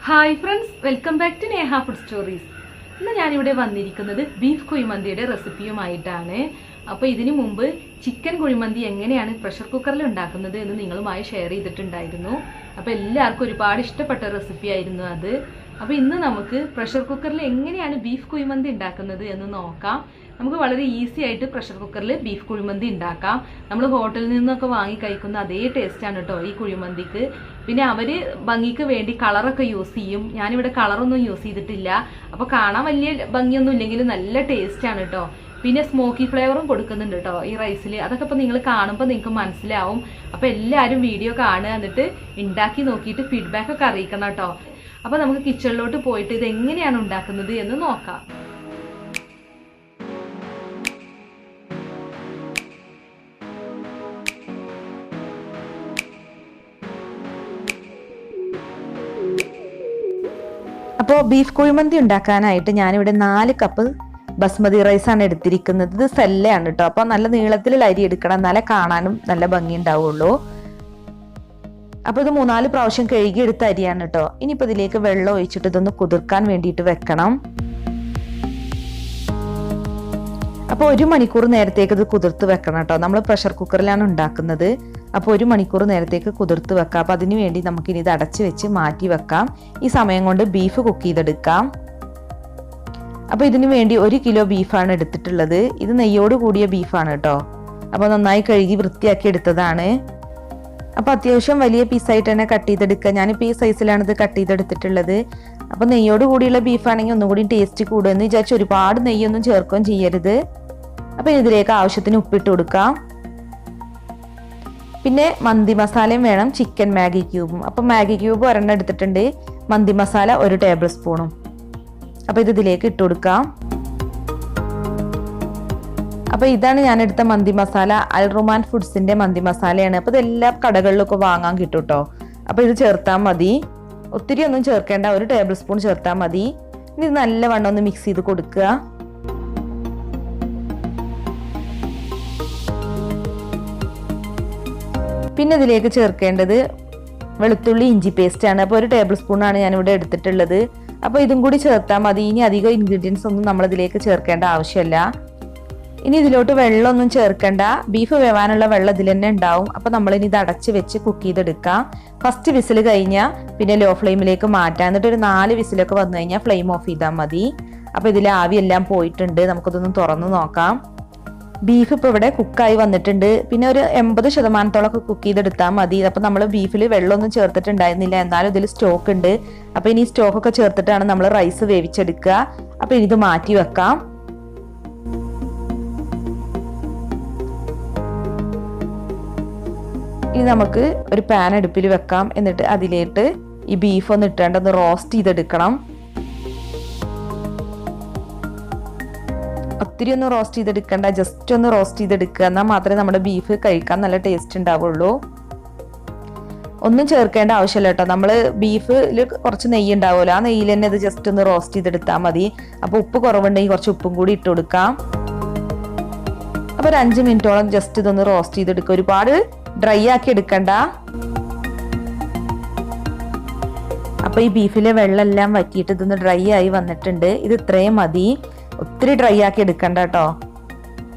Hi friends, welcome back to Neha food stories. ഇന്ന് ഞാനിവിടെ വന്നിരിക്കുന്നത് ബീഫ് കുഴിമന്തിയുടെ റെസിപ്പിയുമായിട്ടാണ്. അപ്പോൾ ഇതിനു മുമ്പ് ചിക്കൻ കുഴിമന്തി എങ്ങനെയാണ് പ്രഷർ കുക്കറിൽ ഉണ്ടാക്കുന്നത് എന്ന് നിങ്ങളുമായി ഷെയർ ചെയ്തിട്ടുണ്ടായിരുന്നു. അപ്പോൾ എല്ലാവർക്കും ഒരുപാട് ഇഷ്ടപ്പെട്ട റെസിപ്പി ആയിരുന്നു അത്. അപ്പോൾ ഇന്ന് നമുക്ക് പ്രഷർ കുക്കറിൽ എങ്ങനെയാണ് ബീഫ് കുഴിമന്തി ഉണ്ടാക്കുന്നത് എന്ന് നോക്കാം. നമുക്ക് വളരെ ഈസി ആയിട്ട് പ്രഷർ കുക്കറിൽ ബീഫ് കുഴിമന്തി ഉണ്ടാക്കാം. നമ്മൾ ഹോട്ടലിൽ നിന്നൊക്കെ വാങ്ങി കഴിക്കുന്ന അതേ ടേസ്റ്റാണ് കേട്ടോ ഈ കുഴിമന്തിക്ക്. പിന്നെ അവർ ഭംഗിക്ക് വേണ്ടി കളറൊക്കെ യൂസ് ചെയ്യും. ഞാനിവിടെ കളറൊന്നും യൂസ് ചെയ്തിട്ടില്ല. അപ്പോൾ കാണാൻ വലിയ ഭംഗിയൊന്നും ഇല്ലെങ്കിലും നല്ല ടേസ്റ്റാണ് കേട്ടോ. പിന്നെ സ്മോക്കി ഫ്ലേവറും കൊടുക്കുന്നുണ്ട് കേട്ടോ ഈ റൈസിൽ. അതൊക്കെ ഇപ്പോൾ നിങ്ങൾ കാണുമ്പോൾ നിങ്ങൾക്ക് മനസ്സിലാവും. അപ്പോൾ എല്ലാവരും വീഡിയോ കാണുക, എന്നിട്ട് ഉണ്ടാക്കി നോക്കിയിട്ട് ഫീഡ്ബാക്കൊക്കെ അറിയിക്കണം കേട്ടോ. അപ്പോൾ നമുക്ക് കിച്ചണിലോട്ട് പോയിട്ട് ഇത് എങ്ങനെയാണ് ഉണ്ടാക്കുന്നത് എന്ന് നോക്കാം. അപ്പോൾ ബീഫ് കുഴിമന്തി ഉണ്ടാക്കാനായിട്ട് ഞാനിവിടെ 4 കപ്പ് ബസ്മതി റൈസാണ് എടുത്തിരിക്കുന്നത്. ഇത് സെല്ലയാണ് കേട്ടോ. അപ്പോൾ നല്ല നീളത്തിൽ അരി എടുക്കണം, എന്നാലേ കാണാനും നല്ല ഭംഗി ഉണ്ടാവുള്ളൂ. അപ്പോൾ ഇത് 3-4 പ്രാവശ്യം കഴുകി എടുത്ത അരിയാണ് കേട്ടോ. ഇനിയിപ്പോൾ ഇതിലേക്ക് വെള്ളം ഒഴിച്ചിട്ട് ഇതൊന്ന് കുതിർക്കാൻ വേണ്ടിയിട്ട് വെക്കണം. അപ്പോൾ 1 മണിക്കൂർ നേരത്തേക്ക് ഇത് കുതിർത്ത് വെക്കണം കേട്ടോ. നമ്മൾ പ്രഷർ കുക്കറിലാണ് ഉണ്ടാക്കുന്നത്. അപ്പോൾ 1 മണിക്കൂർ നേരത്തേക്ക് കുതിർത്ത് വെക്കാം. അപ്പോൾ അതിന് വേണ്ടി നമുക്കിനി ഇത് അടച്ച് വെച്ച് മാറ്റി വെക്കാം. ഈ സമയം കൊണ്ട് ബീഫ് കുക്ക് ചെയ്തെടുക്കാം. അപ്പോൾ ഇതിന് വേണ്ടി 1 കിലോ ബീഫാണ് എടുത്തിട്ടുള്ളത്. ഇത് നെയ്യോട് കൂടിയ ബീഫാണ് കേട്ടോ. അപ്പോൾ നന്നായി കഴുകി വൃത്തിയാക്കി എടുത്തതാണ്. അപ്പോൾ അത്യാവശ്യം വലിയ പീസായിട്ട് തന്നെ കട്ട് ചെയ്തെടുക്കുക. ഞാനിപ്പോൾ ഈ സൈസിലാണ് ഇത് കട്ട് ചെയ്തെടുത്തിട്ടുള്ളത്. അപ്പോൾ നെയ്യോട് കൂടിയുള്ള ബീഫാണെങ്കിൽ ഒന്നും കൂടി ടേസ്റ്റ് കൂടുമെന്ന് വിചാരിച്ച് ഒരുപാട് നെയ്യൊന്നും ചേർക്കുകയും ചെയ്യരുത്. അപ്പോൾ ഇതിലേക്ക് ആവശ്യത്തിന് ഉപ്പിട്ട് കൊടുക്കാം. പിന്നെ മന്തി മസാലയും വേണം, ചിക്കൻ മാഗി ക്യൂബും. അപ്പോൾ മാഗി ക്യൂബ് 1 എടുത്തിട്ടുണ്ട്, മന്തി മസാല 1 ടേബിൾ സ്പൂണും. അപ്പോൾ ഇത് ഇതിലേക്ക് ഇട്ട് കൊടുക്കാം. അപ്പോൾ ഇതാണ് ഞാൻ എടുത്ത മന്തി മസാല. അൽ റുമാൻ ഫുഡ്സിന്റെ മന്തി മസാലയാണ്. അപ്പോൾ ഇതെല്ലാ കടകളിലൊക്കെ വാങ്ങാൻ കിട്ടും കേട്ടോ. അപ്പോൾ ഇത് ചേർത്താൽ മതി, ഒത്തിരി ഒന്നും ചേർക്കേണ്ട, 1 ടേബിൾ സ്പൂൺ ചേർത്താൽ മതി. ഇനി ഇത് നല്ലവണ്ണം ഒന്ന് മിക്സ് ചെയ്ത് കൊടുക്കുക. പിന്നെ ഇതിലേക്ക് ചേർക്കേണ്ടത് വെളുത്തുള്ളി ഇഞ്ചി പേസ്റ്റ് ആണ്. അപ്പോൾ 1 ടേബിൾ സ്പൂണാണ് ഞാനിവിടെ എടുത്തിട്ടുള്ളത്. അപ്പോൾ ഇതും കൂടി ചേർത്താൽ മതി. ഇനി അധികം ഇൻഗ്രീഡിയൻസ് ഒന്നും നമ്മളിതിലേക്ക് ചേർക്കേണ്ട ആവശ്യമില്ല. ഇനി ഇതിലോട്ട് വെള്ളമൊന്നും ചേർക്കേണ്ട, ബീഫ് വേവാനുള്ള വെള്ളം ഇതിൽ തന്നെ ഉണ്ടാവും. അപ്പോൾ നമ്മളിനി ഇത് അടച്ച് വെച്ച് കുക്ക് ചെയ്തെടുക്കാം. ഫസ്റ്റ് വിസിൽ കഴിഞ്ഞാൽ പിന്നെ ലോ ഫ്ലെയിമിലേക്ക് മാറ്റാം. എന്നിട്ട് ഒരു 4 വിസിലൊക്കെ വന്നു കഴിഞ്ഞാൽ ഫ്ലെയിം ഓഫ് ചെയ്താൽ മതി. അപ്പോൾ ഇതിൽ ആവിയെല്ലാം പോയിട്ടുണ്ട്. നമുക്കിതൊന്ന് തുറന്ന് നോക്കാം. ബീഫ് ഇപ്പോൾ ഇവിടെ കുക്കായി വന്നിട്ടുണ്ട്. പിന്നെ ഒരു 80% കുക്ക് ചെയ്തെടുത്താൽ മതി. അപ്പോൾ നമ്മൾ ബീഫിൽ വെള്ളമൊന്നും ചേർത്തിട്ടുണ്ടായിരുന്നില്ല, എന്നാലും ഇതിൽ സ്റ്റോക്ക് ഉണ്ട്. അപ്പോൾ ഇനി സ്റ്റോക്കൊക്കെ ചേർത്തിട്ടാണ് നമ്മൾ റൈസ് വേവിച്ചെടുക്കുക. അപ്പോൾ ഇനി ഇത് മാറ്റി വെക്കാം. ഇനി നമുക്ക് ഒരു പാൻ അടുപ്പിൽ വെക്കാം. എന്നിട്ട് അതിലേക്ക് ഈ ബീഫ് ഒന്ന് ഇട്ടാണ്ട് ഒന്ന് റോസ്റ്റ് ചെയ്തെടുക്കണം. ഒത്തിരി ഒന്നും റോസ്റ്റ് ചെയ്തെടുക്കണ്ട, ജസ്റ്റ് ഒന്ന് റോസ്റ്റ് ചെയ്തെടുക്കുക. എന്നാൽ മാത്രമേ നമ്മുടെ ബീഫ് കഴിക്കാൻ നല്ല ടേസ്റ്റ് ഉണ്ടാവുള്ളൂ. ഒന്നും ചേർക്കേണ്ട ആവശ്യമില്ല കേട്ടോ. നമ്മൾ ബീഫിൽ കുറച്ച് നെയ്യ് ഉണ്ടാവുമല്ലോ, ആ നെയ്യിൽ തന്നെ ഇത് ജസ്റ്റ് ഒന്ന് റോസ്റ്റ് ചെയ്തെടുത്താൽ മതി. അപ്പോൾ ഉപ്പ് കുറവുണ്ടെങ്കിൽ കുറച്ച് ഉപ്പും കൂടി ഇട്ട് കൊടുക്കാം. അപ്പോൾ ഒരു 5 മിനിറ്റോളം ജസ്റ്റ് ഇതൊന്ന് റോസ്റ്റ് ചെയ്തെടുക്കുക. ഒരുപാട് ഡ്രൈ ആക്കി എടുക്കണ്ട. അപ്പൊ ഈ ബീഫിലെ വെള്ളം എല്ലാം വറ്റിയിട്ട് ഇതൊന്ന് ഡ്രൈ ആയി വന്നിട്ടുണ്ട്. ഇത് ഇത്രയും മതി, ഒത്തിരി ഡ്രൈ ആക്കി എടുക്കണ്ട കേട്ടോ.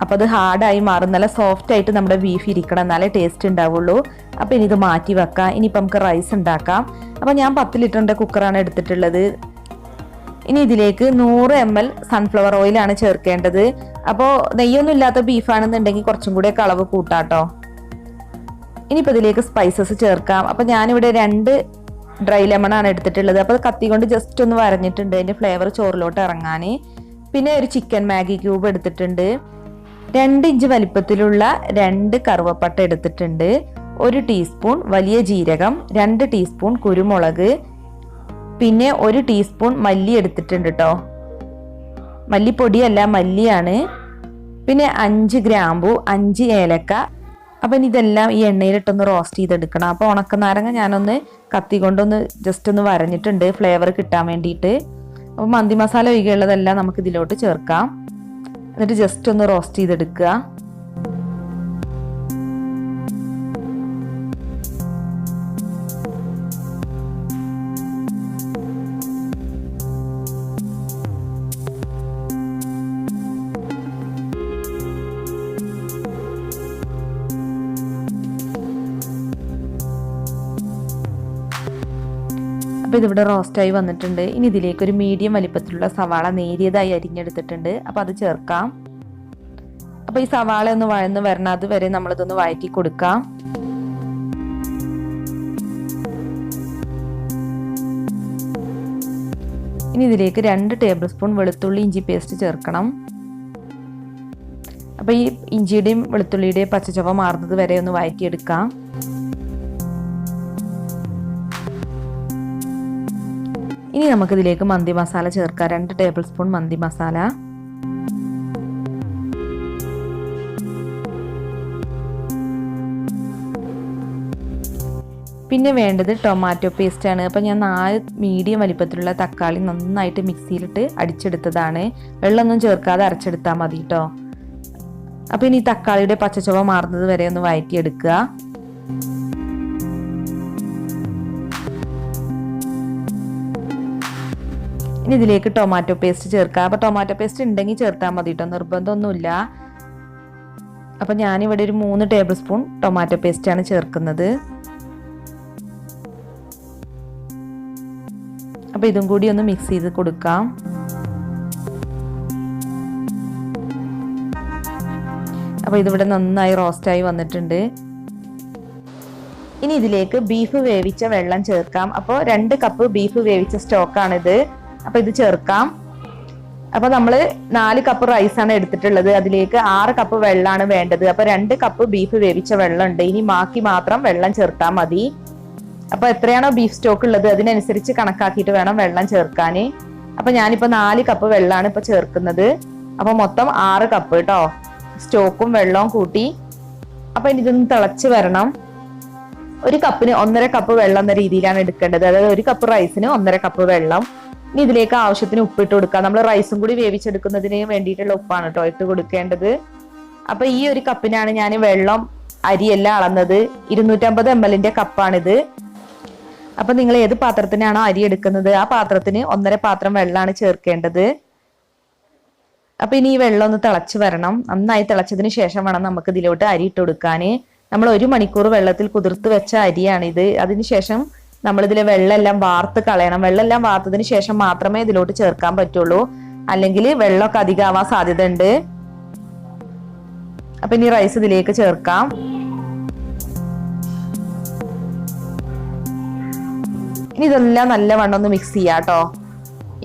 അപ്പൊ അത് ഹാർഡായി മാറും. നല്ല സോഫ്റ്റ് ആയിട്ട് നമ്മുടെ ബീഫ് ഇരിക്കണം, എന്നാലേ ടേസ്റ്റ് ഉണ്ടാവുള്ളൂ. അപ്പൊ ഇനി ഇത് മാറ്റി വെക്കാം. ഇനിയിപ്പോൾ നമുക്ക് റൈസ് ഉണ്ടാക്കാം. അപ്പൊ ഞാൻ 10 ലിറ്ററിന്റെ കുക്കറാണ് എടുത്തിട്ടുള്ളത്. ഇനി ഇതിലേക്ക് 100 ml സൺഫ്ലവർ ഓയിലാണ് ചേർക്കേണ്ടത്. അപ്പോൾ നെയ്യൊന്നും ഇല്ലാത്ത ബീഫാണെന്നുണ്ടെങ്കിൽ കുറച്ചും കൂടെ അളവ് കൂട്ടാട്ടോ. ഇനിയിപ്പോൾ ഇതിലേക്ക് സ്പൈസസ് ചേർക്കാം. അപ്പോൾ ഞാനിവിടെ 2 ഡ്രൈ ലെമണാണ് എടുത്തിട്ടുള്ളത്. അപ്പോൾ കത്തി കൊണ്ട് ജസ്റ്റ് ഒന്ന് വരഞ്ഞിട്ടുണ്ട്, അതിൻ്റെ ഫ്ലേവർ ചോറിലോട്ട് ഇറങ്ങാൻ. പിന്നെ ഒരു ചിക്കൻ മാഗി ക്യൂബ് എടുത്തിട്ടുണ്ട്. 2 ഇഞ്ച് വലിപ്പത്തിലുള്ള 2 കറുവപ്പട്ട എടുത്തിട്ടുണ്ട്. 1 ടീസ്പൂൺ വലിയ ജീരകം, 2 ടീസ്പൂൺ കുരുമുളക്, പിന്നെ 1 ടീസ്പൂൺ മല്ലി എടുത്തിട്ടുണ്ട് കേട്ടോ. മല്ലിപ്പൊടിയല്ല, മല്ലിയാണ്. പിന്നെ 5 ഗ്രാമ്പു, 5 ഏലക്ക. അപ്പം ഇതെല്ലാം ഈ എണ്ണയിലിട്ടൊന്ന് റോസ്റ്റ് ചെയ്തെടുക്കണം. അപ്പോൾ ഉണക്കനാരങ്ങ ഞാനൊന്ന് കത്തി കൊണ്ടൊന്ന് ജസ്റ്റ് ഒന്ന് വരഞ്ഞിട്ടുണ്ട്, ഫ്ലേവർ കിട്ടാൻ വേണ്ടിയിട്ട്. അപ്പോൾ മന്തി മസാല ഒഴികെയുള്ളതെല്ലാം നമുക്ക് ഇതിലോട്ട് ചേർക്കാം. എന്നിട്ട് ജസ്റ്റ് ഒന്ന് റോസ്റ്റ് ചെയ്തെടുക്കുക. അപ്പോൾ ഇതിവിടെ റോസ്റ്റായി വന്നിട്ടുണ്ട്. ഇനി ഇതിലേക്ക് ഒരു മീഡിയം വലിപ്പത്തിലുള്ള സവാള നേരിയതായി അരിഞ്ഞെടുത്തിട്ടുണ്ട്. അപ്പോൾ അത് ചേർക്കാം. അപ്പോൾ ഈ സവാള ഒന്ന് വഴന്ന് വരണം, അതുവരെ നമ്മളിതൊന്ന് വഴറ്റി കൊടുക്കാം. ഇനി ഇതിലേക്ക് 2 ടേബിൾ സ്പൂൺ വെളുത്തുള്ളി ഇഞ്ചി പേസ്റ്റ് ചേർക്കണം. അപ്പോൾ ഈ ഇഞ്ചിയുടെയും വെളുത്തുള്ളിയുടെയും പച്ചച്ചുവ മാറുന്നത് വരെ ഒന്ന് വഴറ്റിയെടുക്കാം. ഇനി നമുക്കിതിലേക്ക് മന്തി മസാല ചേർക്കാം. 2 ടേബിൾ സ്പൂൺ മന്തി മസാല. പിന്നെ വേണ്ടത് ടൊമാറ്റോ പേസ്റ്റ് ആണ്. അപ്പോൾ ഞാൻ 4 മീഡിയം വലിപ്പത്തിലുള്ള തക്കാളി നന്നായിട്ട് മിക്സിയിലിട്ട് അടിച്ചെടുത്തതാണ്. വെള്ളമൊന്നും ചേർക്കാതെ അരച്ചെടുത്താൽ മതി കേട്ടോ. അപ്പോൾ ഇനി തക്കാളിയുടെ പച്ചച്ചുവ മാറുന്നത് വരെ ഒന്ന് വഴറ്റിയെടുക്കുക. ഇനി ഇതിലേക്ക് ടൊമാറ്റോ പേസ്റ്റ് ചേർക്കുക. അപ്പോൾ ടൊമാറ്റോ പേസ്റ്റ് ഉണ്ടെങ്കിൽ ചേർത്താൽ മതി കേട്ടോ, നിർബന്ധമൊന്നുമില്ല. അപ്പോൾ ഞാനിവിടെ ഒരു 3 ടേബിൾ സ്പൂൺ ടൊമാറ്റോ പേസ്റ്റാണ് ചേർക്കുന്നത്. അപ്പോൾ ഇതും കൂടി ഒന്ന് മിക്സ് ചെയ്ത് കൊടുക്കാം. അപ്പോൾ ഇതിവിടെ നന്നായി റോസ്റ്റായി വന്നിട്ടുണ്ട്. ഇനി ഇതിലേക്ക് ബീഫ് വേവിച്ച വെള്ളം ചേർക്കാം. അപ്പോൾ 2 കപ്പ് ബീഫ് വേവിച്ച സ്റ്റോക്കാണിത്. അപ്പോൾ ഇത് ചേർക്കാം. അപ്പോൾ നമ്മൾ 4 കപ്പ് റൈസാണ് എടുത്തിട്ടുള്ളത്. അതിലേക്ക് 6 കപ്പ് വെള്ളമാണ് വേണ്ടത്. അപ്പോൾ 2 കപ്പ് ബീഫ് വേവിച്ച വെള്ളം ഉണ്ട്. ഇനി ബാക്കി മാത്രം വെള്ളം ചേർത്താൽ മതി. അപ്പോൾ എത്രയാണോ ബീഫ് സ്റ്റോക്ക് ഉള്ളത് അതിനനുസരിച്ച് കണക്കാക്കിയിട്ട് വേണം വെള്ളം ചേർക്കാൻ. അപ്പോൾ ഞാനിപ്പോൾ 4 കപ്പ് വെള്ളമാണ് ഇപ്പോൾ ചേർക്കുന്നത്. അപ്പോൾ മൊത്തം 6 കപ്പ് കേട്ടോ, സ്റ്റോക്കും വെള്ളവും കൂട്ടി. അപ്പോൾ ഇനി ഇതൊന്ന് തിളച്ച് വരണം. 1 കപ്പിന് 1.5 കപ്പ് വെള്ളം എന്ന രീതിയിലാണ് എടുക്കേണ്ടത്. അതായത് 1 കപ്പ് റൈസിന് 1.5 കപ്പ് വെള്ളം. ഇനി ഇതിലേക്ക് ആവശ്യത്തിന് ഉപ്പിട്ട് കൊടുക്കുക. നമ്മൾ റൈസും കൂടി വേവിച്ചെടുക്കുന്നതിന് വേണ്ടിയിട്ടുള്ള ഉപ്പാണ് കേട്ടോ ഇട്ട് കൊടുക്കേണ്ടത്. അപ്പോൾ ഈ 1 കപ്പിനാണ് ഞാൻ വെള്ളം അരിയെല്ലാം അളന്നത്. 250 ml കപ്പാണിത്. അപ്പൊ നിങ്ങൾ ഏത് പാത്രത്തിനാണോ അരി എടുക്കുന്നത് ആ പാത്രത്തിന് 1.5 പാത്രം വെള്ളമാണ് ചേർക്കേണ്ടത്. അപ്പൊ ഇനി ഈ വെള്ളം ഒന്ന് തിളച്ച് വരണം. നന്നായി തിളച്ചതിന് ശേഷം വേണം നമുക്ക് ഇതിലോട്ട് അരി ഇട്ട് കൊടുക്കാന്. നമ്മൾ 1 മണിക്കൂർ വെള്ളത്തിൽ കുതിർത്ത് വെച്ച അരിയാണിത്. അതിനുശേഷം നമ്മൾ ഇതിലെ വെള്ളമെല്ലാം വാർത്ത് കളയണം. വെള്ളമെല്ലാം വാർത്തതിന് ശേഷം മാത്രമേ ഇതിലോട്ട് ചേർക്കാൻ പറ്റുള്ളൂ, അല്ലെങ്കിൽ വെള്ളമൊക്കെ അധികമാവാൻ സാധ്യത ഉണ്ട്. അപ്പൊ ഇനി റൈസ് ഇതിലേക്ക് ചേർക്കാം. ഇനി ഇതെല്ലാം നല്ലവണ്ണം ഒന്ന് മിക്സ് ചെയ്യാം കേട്ടോ.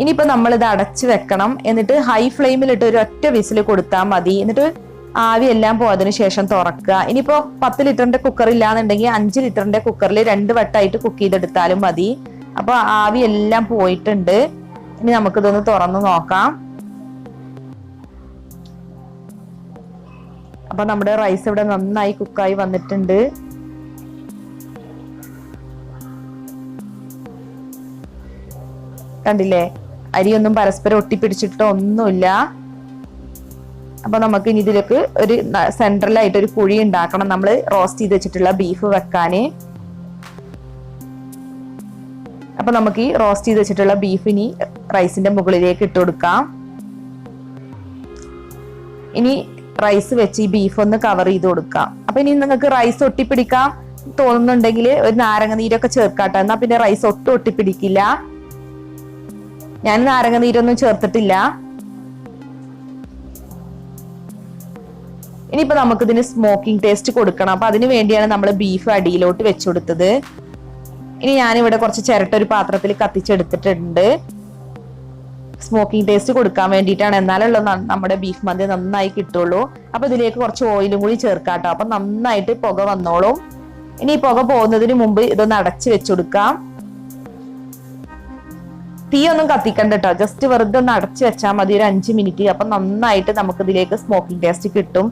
ഇനിയിപ്പോ നമ്മൾ ഇത് അടച്ചു വെക്കണം. എന്നിട്ട് ഹൈ ഫ്ലെയിമിലിട്ട് ഒരു ഒറ്റ വിസിൽ കൊടുത്താൽ മതി. എന്നിട്ട് ആവി എല്ലാം പോയതിനു ശേഷം തുറക്കുക. ഇനിയിപ്പോ 10 ലിറ്ററിന്റെ കുക്കർ ഇല്ലാന്നുണ്ടെങ്കിൽ 5 ലിറ്ററിന്റെ കുക്കറിൽ 2 വട്ടമായിട്ട് കുക്ക് ചെയ്തെടുത്താലും മതി. അപ്പൊ ആവി എല്ലാം പോയിട്ടുണ്ട്. ഇനി നമുക്കിതൊന്ന് തുറന്ന് നോക്കാം. അപ്പൊ നമ്മുടെ റൈസ് ഇവിടെ നന്നായി കുക്കായി വന്നിട്ടുണ്ട്. കണ്ടില്ലേ, അരിയൊന്നും പരസ്പരം ഒട്ടിപ്പിടിച്ചിട്ടോ ഒന്നുമില്ല. അപ്പൊ നമുക്ക് ഇനി ഇതിലേക്ക് ഒരു സെൻട്രലായിട്ട് ഒരു കുഴി ഉണ്ടാക്കണം, നമ്മൾ റോസ്റ്റ് ചെയ്ത് വെച്ചിട്ടുള്ള ബീഫ് വെക്കാന്. അപ്പൊ നമുക്ക് ഈ റോസ്റ്റ് ചെയ്ത് വെച്ചിട്ടുള്ള ബീഫ് ഇനി റൈസിന്റെ മുകളിലേക്ക് ഇട്ട് കൊടുക്കാം. ഇനി റൈസ് വെച്ച് ഈ ബീഫ് ഒന്ന് കവർ ചെയ്ത് കൊടുക്കാം. അപ്പൊ ഇനി നിങ്ങൾക്ക് റൈസ് ഒട്ടിപ്പിടിക്കാൻ തോന്നുന്നുണ്ടെങ്കിൽ ഒരു നാരങ്ങ നീരൊക്കെ ചേർക്കാട്ടോ, എന്നാ പിന്നെ റൈസ് ഒട്ടും ഒട്ടിപ്പിടിക്കില്ല. ഞാൻ നാരങ്ങ നീരൊന്നും ചേർത്തിട്ടില്ല. ഇനിയിപ്പോ നമുക്ക് ഇതിന് സ്മോക്കിംഗ് ടേസ്റ്റ് കൊടുക്കണം. അപ്പൊ അതിന് വേണ്ടിയാണ് നമ്മൾ ബീഫ് അടിയിലോട്ട് വെച്ചുകൊടുത്തത്. ഇനി ഞാനിവിടെ കുറച്ച് ചിരട്ട ഒരു പാത്രത്തിൽ കത്തിച്ചെടുത്തിട്ടുണ്ട്. സ്മോക്കിംഗ് ടേസ്റ്റ് കൊടുക്കാൻ വേണ്ടിയിട്ടാണ്. എന്നാലുള്ള നമ്മുടെ ബീഫ് മന്തി നന്നായി കിട്ടുള്ളൂ. അപ്പൊ ഇതിലേക്ക് കുറച്ച് ഓയിലും കൂടി ചേർക്കാട്ടോ. അപ്പൊ നന്നായിട്ട് പുക വന്നോളും. ഇനി ഈ പുക പോകുന്നതിന് മുമ്പ് ഇതൊന്ന് അടച്ചു വെച്ചുകൊടുക്കാം. തീ ഒന്നും കത്തിക്കണ്ട കേട്ടോ, ജസ്റ്റ് വെറുതെ ഒന്ന് അടച്ചു വെച്ചാൽ മതി ഒരു 5 മിനിറ്റ്. അപ്പൊ നന്നായിട്ട് നമുക്ക് ഇതിലേക്ക് സ്മോക്കിംഗ് ടേസ്റ്റ് കിട്ടും.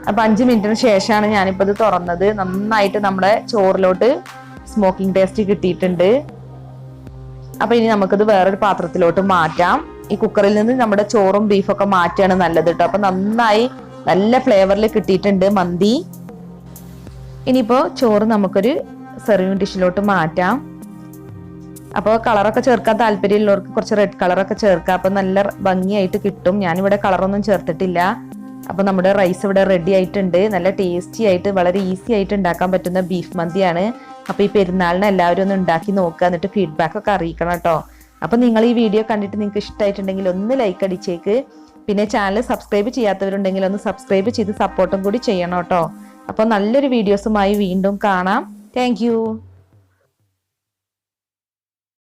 അപ്പൊ 5 മിനിറ്റിന് ശേഷമാണ് ഞാനിപ്പോ ഇത് തുറന്നത്. നന്നായിട്ട് നമ്മുടെ ചോറിലോട്ട് സ്മോക്കിംഗ് ടേസ്റ്റ് കിട്ടിയിട്ടുണ്ട്. അപ്പൊ ഇനി നമുക്കിത് വേറൊരു പാത്രത്തിലോട്ട് മാറ്റാം. ഈ കുക്കറിൽ നിന്ന് നമ്മുടെ ചോറും ബീഫൊക്കെ മാറ്റാണ് നല്ലത് കേട്ടോ. അപ്പൊ നന്നായി നല്ല ഫ്ലേവറിൽ കിട്ടിയിട്ടുണ്ട് മന്തി. ഇനിയിപ്പോ ചോറ് നമുക്കൊരു സെർവിങ് ഡിഷിലോട്ട് മാറ്റാം. അപ്പോൾ കളറൊക്കെ ചേർക്കാൻ താല്പര്യമുള്ളവർക്ക് കുറച്ച് റെഡ് കളറൊക്കെ ചേർക്കാം. അപ്പൊ നല്ല ഭംഗിയായിട്ട് കിട്ടും. ഞാനിവിടെ കളറൊന്നും ചേർത്തിട്ടില്ല. അപ്പൊ നമ്മുടെ റൈസ് ഇവിടെ റെഡി ആയിട്ടുണ്ട്. നല്ല ടേസ്റ്റി ആയിട്ട് വളരെ ഈസി ആയിട്ട് ഉണ്ടാക്കാൻ പറ്റുന്ന ബീഫ് മന്തിയാണ്. അപ്പോൾ ഈ പെരുന്നാളിന് എല്ലാവരും ഒന്ന് ഉണ്ടാക്കി നോക്കുക, എന്നിട്ട് ഫീഡ്ബാക്ക് ഒക്കെ അറിയിക്കണം കേട്ടോ. അപ്പോൾ നിങ്ങൾ ഈ വീഡിയോ കണ്ടിട്ട് നിങ്ങൾക്ക് ഇഷ്ടമായിട്ടുണ്ടെങ്കിൽ ഒന്ന് ലൈക്ക് അടിച്ചേക്ക്. പിന്നെ ചാനൽ സബ്സ്ക്രൈബ് ചെയ്യാത്തവരുണ്ടെങ്കിൽ ഒന്ന് സബ്സ്ക്രൈബ് ചെയ്ത് സപ്പോർട്ടും കൂടി ചെയ്യണം കേട്ടോ. അപ്പോൾ നല്ലൊരു വീഡിയോസുമായി വീണ്ടും കാണാം. താങ്ക്